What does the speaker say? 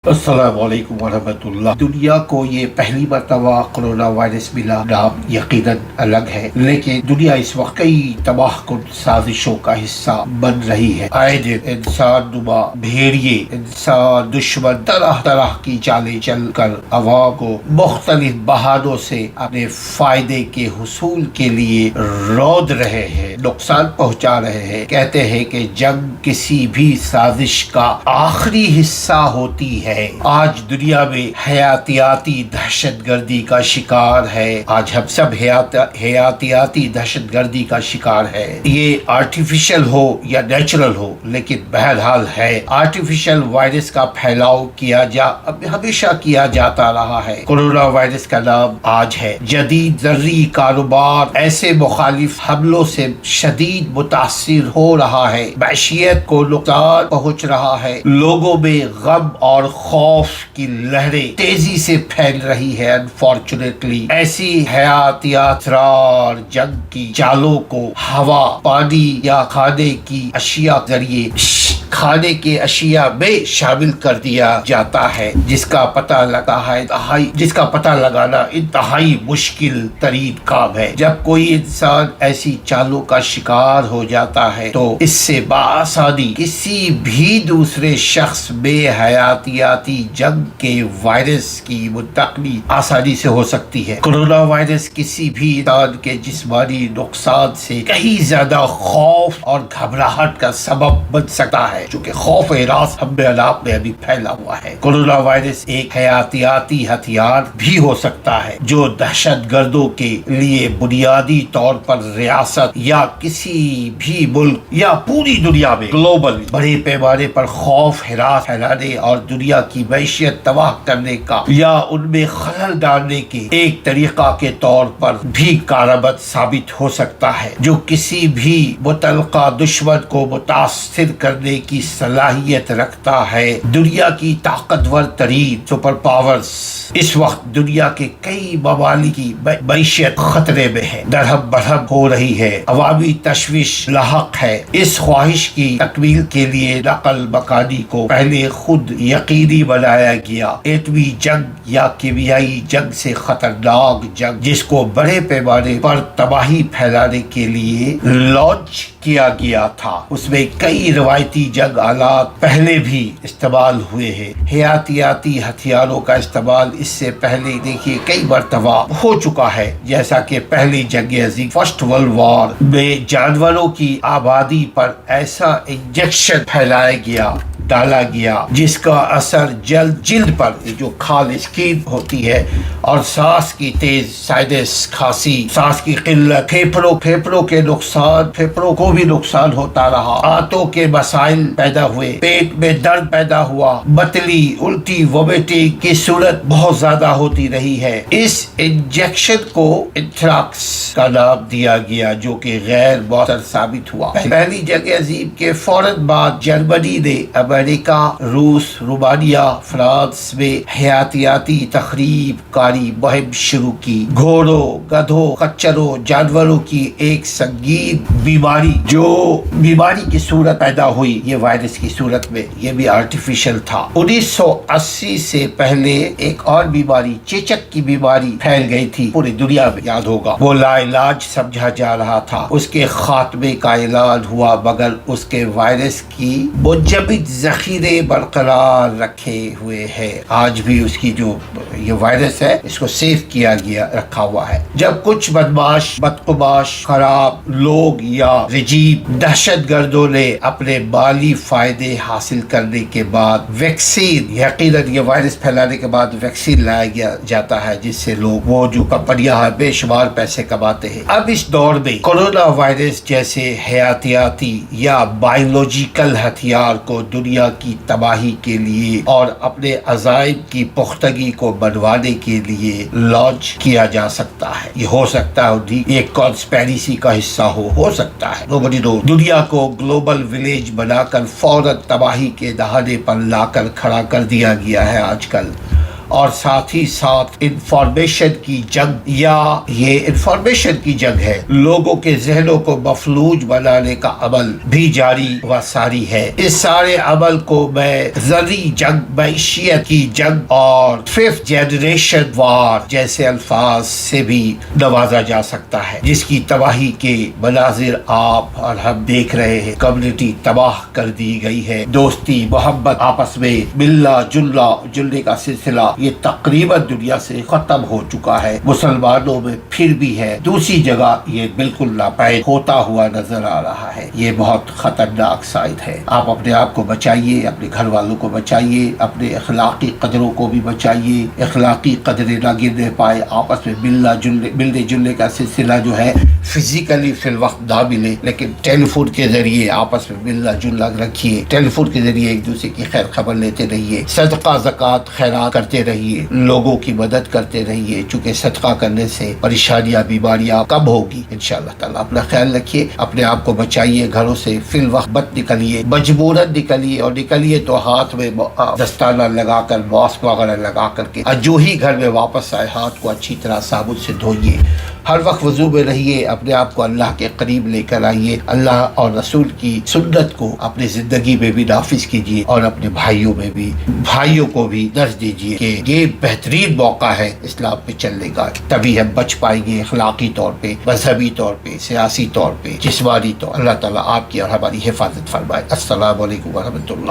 السلام علیکم ورحمۃ اللہ۔ دنیا کو یہ پہلی مرتبہ کرونا وائرس ملا، نام یقیناً الگ ہے، لیکن دنیا اس وقت کئی تباہ کن سازشوں کا حصہ بن رہی ہے۔ آئے دن انسان نما بھیڑیے، انسان دشمن طرح طرح کی چالیں چل کر عوام کو مختلف بہانوں سے اپنے فائدے کے حصول کے لیے رود رہے ہیں، نقصان پہنچا رہے ہیں۔ کہتے ہیں کہ جنگ کسی بھی سازش کا آخری حصہ ہوتی ہے۔ آج دنیا میں حیاتیاتی دہشت گردی کا شکار ہے۔ آج ہم سب حیاتیاتی دہشت گردی کا شکار ہے۔ یہ آرٹیفیشل ہو یا نیچرل ہو، لیکن بہرحال ہے۔ آرٹیفیشل وائرس کا پھیلاؤ ہمیشہ کیا جاتا رہا ہے۔ کورونا وائرس کا نام آج ہے۔ جدید زرعی کاروبار ایسے مخالف حملوں سے شدید متاثر ہو رہا ہے، معیشت کو نقصان پہنچ رہا ہے، لوگوں میں غم اور خوف کی لہریں تیزی سے پھیل رہی ہے۔ انفارچونیٹلی ایسی حیاتیاتی جنگ کی چالوں کو ہوا، پانی یا کھانے کی اشیاء ذریعے کھانے کے اشیاء میں شامل کر دیا جاتا ہے، جس کا پتہ لگانا انتہائی مشکل ترین کام ہے۔ جب کوئی انسان ایسی چالوں کا شکار ہو جاتا ہے تو اس سے بآسانی کسی بھی دوسرے شخص میں حیاتیاتی جنگ کے وائرس کی منتقلی آسانی سے ہو سکتی ہے۔ کورونا وائرس کسی بھی انسان کے جسمانی نقصان سے کہیں زیادہ خوف اور گھبراہٹ کا سبب بن سکتا ہے، چونکہ خوف راس ہم میں ابھی پھیلا ہوا ہے۔ کورونا وائرس ایک حیاتیاتی ہتھیار بھی ہو سکتا ہے جو دہشت گردوں کے لیے بنیادی طور پر ریاست یا کسی بھی ملک یا پوری دنیا میں گلوبل بڑے پیمانے پر خوف ہراس پھیلانے اور دنیا کی معیشت تباہ کرنے کا یا ان میں خلل ڈالنے کے ایک طریقہ کے طور پر بھی کارآمد ثابت ہو سکتا ہے، جو کسی بھی متعلقہ دشمن کو متاثر کرنے کی صلاحیت رکھتا ہے۔ دنیا کی طاقتور ترین سپر پاورز اس وقت دنیا کے کئی ممالک کی معیشت خطرے میں ہے، درہم برہم ہو رہی ہے، عوامی تشویش لاحق ہے۔ اس خواہش کی تکمیل کے لیے نقل مکانی کو پہلے خود یقینی بنایا گیا۔ ایٹمی جنگ یا کیمیائی جنگ سے خطرناک جنگ، جس کو بڑے پیمانے پر تباہی پھیلانے کے لیے لانچ کیا گیا تھا، اس میں کئی روایتی جنگ آلات پہلے بھی استعمال ہوئے ہیں۔ حیاتیاتی ہتھیاروں کا استعمال اس سے پہلے کئی مرتبہ ہو چکا ہے، جیسا کہ پہلی جنگ عظیم فرسٹ ورلڈ وار میں جانوروں کی آبادی پر ایسا انجیکشن ڈالا گیا جس کا اثر جلد پر جو کھال اسکین ہوتی ہے اور سانس کی تیز سائنس، کھانسی، سانس کی قلت، پھیپھڑوں کو بھی نقصان ہوتا رہا، آنتوں کے مسائل پیدا ہوئے، پیٹ میں درد پیدا ہوا، متلی، الٹی، وومیٹنگ کی صورت بہت زیادہ ہوتی رہی ہے۔ اس انجیکشن کو انتھراکس کا نام دیا گیا، جو کہ غیر مؤثر ثابت ہوا۔ پہلی جنگ عظیم کے فوراً بعد جرمنی نے امریکہ، روس، رومانیہ، فرانس میں حیاتیاتی تخریب کاری مہم شروع کی۔ گھوڑوں، گدھوں، خچروں، جانوروں کی ایک سنگین بیماری کی صورت پیدا ہوئی، یہ وائرس کی صورت میں، یہ بھی آرٹیفیشل تھا۔ 1980 سے پہلے ایک اور بیماری، چیچک کی بیماری پھیل گئی تھی پوری دنیا میں، یاد ہوگا، وہ لا علاج سمجھا جا رہا تھا، اس کے خاتمے کا اعلان ہوا، مگر اس کے وائرس کی منجمد ذخیرے برقرار رکھے ہوئے ہیں۔ آج بھی اس کی جو یہ وائرس ہے، اس کو سیف رکھا ہوا ہے۔ جب کچھ بدقماش خراب لوگ یا رجیم دہشت گردوں نے اپنے مالی فائدے حاصل کرنے کے بعد ویکسین، یقیناً یہ وائرس پھیلانے کے بعد ویکسین لایا جاتا ہے، جس سے وہ جو کمپنیاں ہیں بے شمار پیسے کماتے ہیں۔ اب اس دور میں کورونا وائرس جیسے حیاتیاتی یا بائیولوجیکل ہتھیار کو دنیا کی تباہی کے لیے اور اپنے عزائم کی پختگی کو بنوانے کے لیے لانچ کیا جا سکتا ہے۔ یہ ہو سکتا ہے ایک کانسپیریسی کا حصہ ہو سکتا ہے۔ دنیا کو گلوبل ولیج بنا کر فوراً تباہی کے دہانے پر لا کر کھڑا کر دیا گیا ہے آج کل، اور ساتھ ہی ساتھ انفارمیشن کی جنگ، یا یہ انفارمیشن کی جنگ ہے، لوگوں کے ذہنوں کو مفلوج بنانے کا عمل بھی جاری و ساری ہے۔ اس سارے عمل کو میں زرعی جنگ، معیشیت کی جنگ اور 5th جنریشن وار جیسے الفاظ سے بھی نوازا جا سکتا ہے، جس کی تباہی کے مناظر آپ اور ہم دیکھ رہے ہیں۔ کمیونٹی تباہ کر دی گئی ہے، دوستی محبت، آپس میں ملنا جلنے کا سلسلہ یہ تقریباً دنیا سے ختم ہو چکا ہے۔ مسلمانوں میں پھر بھی ہے، دوسری جگہ یہ بالکل ناپید ہوتا ہوا نظر آ رہا ہے۔ یہ بہت خطرناک سائد ہے۔ آپ اپنے آپ کو بچائیے، اپنے گھر والوں کو بچائیے، اپنے اخلاقی قدروں کو بھی بچائیے، اخلاقی قدریں نہ گرنے پائے، آپس میں ملنے جلنے کا سلسلہ جو ہے فزیکلی فی الوقت نہ ملے لیکن ٹیلی فون کے ذریعے آپس میں ملنا جلنا رکھیے، ٹیلی فون کے ذریعے ایک دوسرے کی خیر خبر لیتے رہیے، صدقہ زکوٰۃ خیرات کرتے رہیے، لوگوں کی مدد کرتے رہیے، چونکہ صدقہ کرنے سے پریشانیاں بیماریاں کم ہوگی انشاءاللہ تعالیٰ۔ اپنا خیال رکھیے، اپنے آپ کو بچائیے، گھروں سے فی الوقت مت نکلیے، مجبوراً نکلیے، اور نکلیے تو ہاتھ میں دستانہ لگا کر، ماسک وغیرہ لگا کر کے، اور جو ہی گھر میں واپس آئے ہاتھ کو اچھی طرح صابن سے دھوئیے، ہر وقت وضو میں رہیے، اپنے آپ کو اللہ کے قریب لے کر آئیے، اللہ اور رسول کی سنت کو اپنی زندگی میں بھی نافذ کیجیے، اور اپنے بھائیوں کو بھی درس دیجیے کہ یہ بہترین موقع ہے اسلام پہ چلنے کا، تبھی ہم بچ پائیں گے اخلاقی طور پہ، مذہبی طور پہ، سیاسی طور پہ، جسمانی طور۔ اللہ تعالیٰ آپ کی اور ہماری حفاظت فرمائے۔ السلام علیکم ورحمۃ اللہ۔